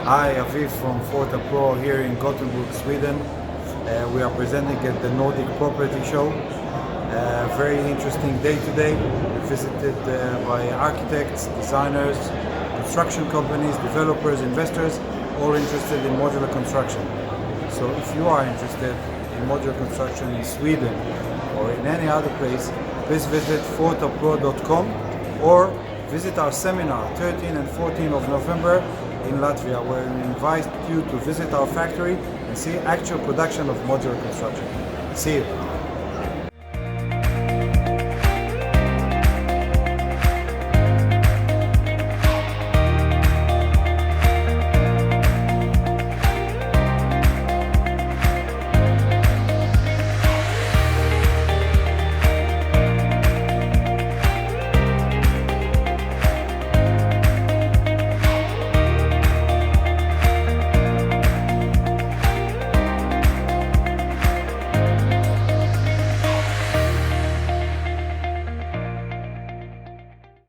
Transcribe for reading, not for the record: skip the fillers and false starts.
Hi, Aviv from Forta Pro here in Gothenburg, Sweden. We are presenting at the Nordic Property Show. Very interesting day today. Visited by architects, designers, construction companies, developers, investors, all interested in modular construction. So if you are interested in modular construction in Sweden or in any other place, please visit fortapro.com or visit our seminar 13 and 14 of November in Latvia, where we invite you to visit our factory and see actual production of modular construction. See you.